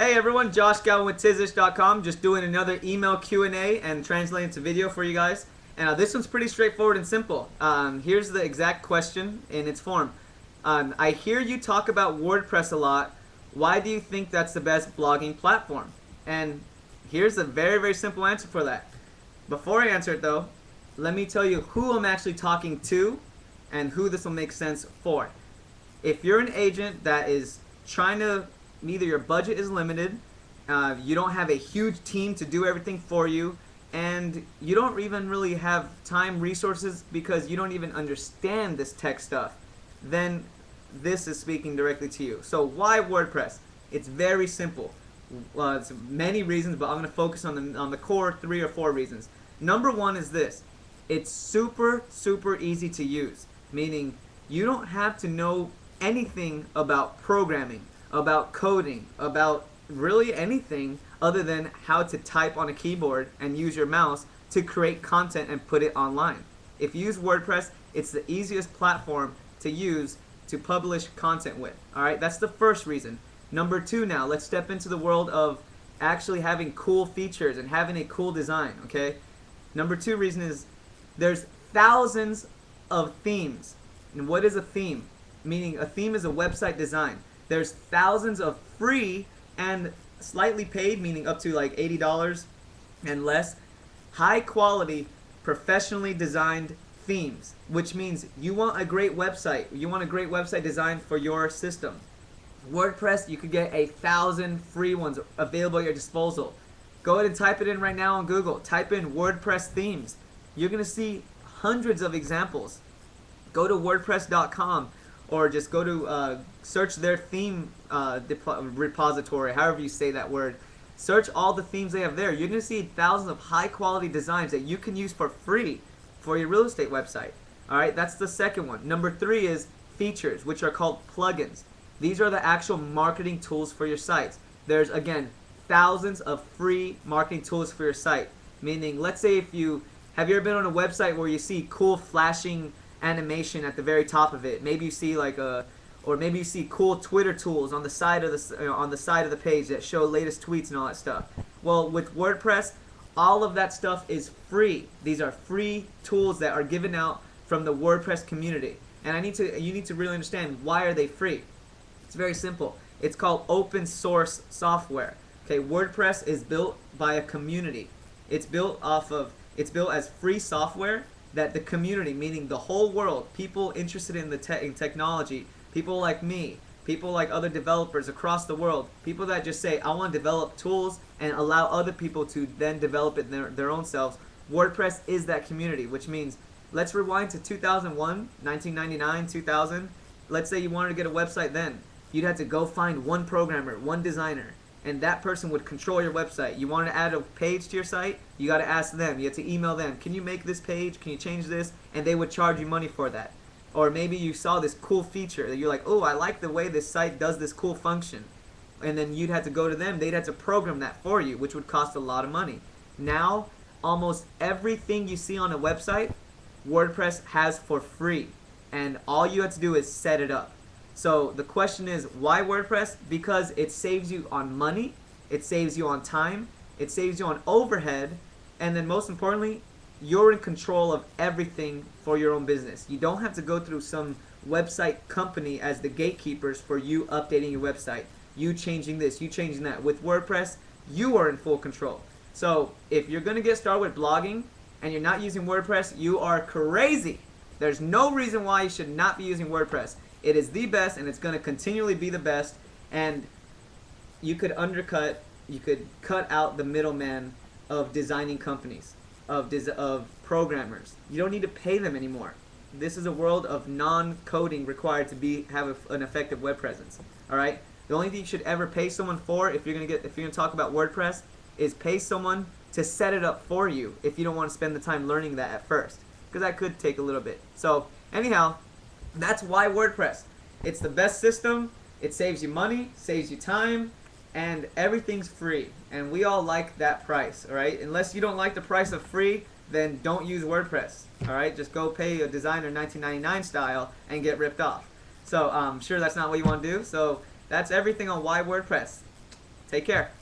Hey everyone, Josh Gowan with Tizish.com. Just doing another email Q&A and translating to video for you guys. And this one's pretty straightforward and simple. Here's the exact question in its form. I hear you talk about WordPress a lot. Why do you think that's the best blogging platform? And here's a very, very simple answer for that. Before I answer it though, let me tell you who I'm actually talking to and who this will make sense for. If you're an agent that is trying to, either your budget is limited, you don't have a huge team to do everything for you, and you don't even really have time, resources, because you don't even understand this tech stuff, then this is speaking directly to you. So why WordPress? It's very simple. It's many reasons, but I'm going to focus on the core 3 or 4 reasons. Number one is this. It's super, super easy to use, meaning you don't have to know anything about programming, about coding, about really anything other than how to type on a keyboard and use your mouse to create content and put it online. If you use WordPress, it's the easiest platform to use to publish content with. Alright, that's the first reason. Number 2 now, let's step into the world of actually having cool features and having a cool design, okay? Number 2 reason is there's thousands of themes. And what is a theme? Meaning a theme is a website design. There's thousands of free and slightly paid, meaning up to like $80 and less, high quality, professionally designed themes, which means you want a great website. You want a great website designed for your system. WordPress, you could get 1,000 free ones available at your disposal. Go ahead and type it in right now on Google. Type in WordPress themes. You're going to see hundreds of examples. Go to WordPress.com or just go to search their theme repository, however you say that word. Search all the themes they have there. You're going to see thousands of high quality designs that you can use for free for your real estate website. Alright, that's the second one. Number 3 is features, which are called plugins. These are the actual marketing tools for your sites. There's, again, thousands of free marketing tools for your site. Meaning, let's say have you ever been on a website where you see cool flashing animation at the very top of it? Maybe you see like or maybe you see cool Twitter tools on the side of the page that show latest tweets and all that stuff. Well, with WordPress, all of that stuff is free. These are free tools that are given out from the WordPress community. And you need to really understand, why are they free? It's very simple. It's called open source software. Okay, WordPress is built by a community. It's built as free software that the community, meaning the whole world, people interested in in technology, people like me, people like other developers across the world, people that just say, I want to develop tools and allow other people to then develop it their own selves. WordPress is that community, which means, let's rewind to 2001, 1999, 2000. Let's say you wanted to get a website then. You'd have to go find one programmer, one designer, and that person would control your website. You wanted to add a page to your site, you got to ask them. You have to email them. Can you make this page? Can you change this? And they would charge you money for that. Or maybe you saw this cool feature that you're like, oh, I like the way this site does this cool function. And then you'd have to go to them. They'd have to program that for you, which would cost a lot of money. Now, almost everything you see on a website, WordPress has for free. And all you have to do is set it up. So the question is, why WordPress? Because it saves you on money, it saves you on time, it saves you on overhead, and then most importantly, you're in control of everything for your own business. You don't have to go through some website company as the gatekeepers for you updating your website, you changing this, you changing that. With WordPress, you are in full control. So if you're going to get started with blogging and you're not using WordPress, you are crazy. There's no reason why you should not be using WordPress. It is the best, and it's going to continually be the best, and you could cut out the middleman of designing companies, of programmers. You don't need to pay them anymore. This is a world of non-coding required to have an effective web presence. All right. The only thing you should ever pay someone for, if you're gonna talk about WordPress, is pay someone to set it up for you. If you don't want to spend the time learning that at first, because that could take a little bit. So anyhow, that's why WordPress. It's the best system. It saves you money, saves you time, and everything's free. And we all like that price, all right? Unless you don't like the price of free, then don't use WordPress, all right? Just go pay a designer $19.99 style and get ripped off. So I'm sure that's not what you want to do. So that's everything on why WordPress. Take care.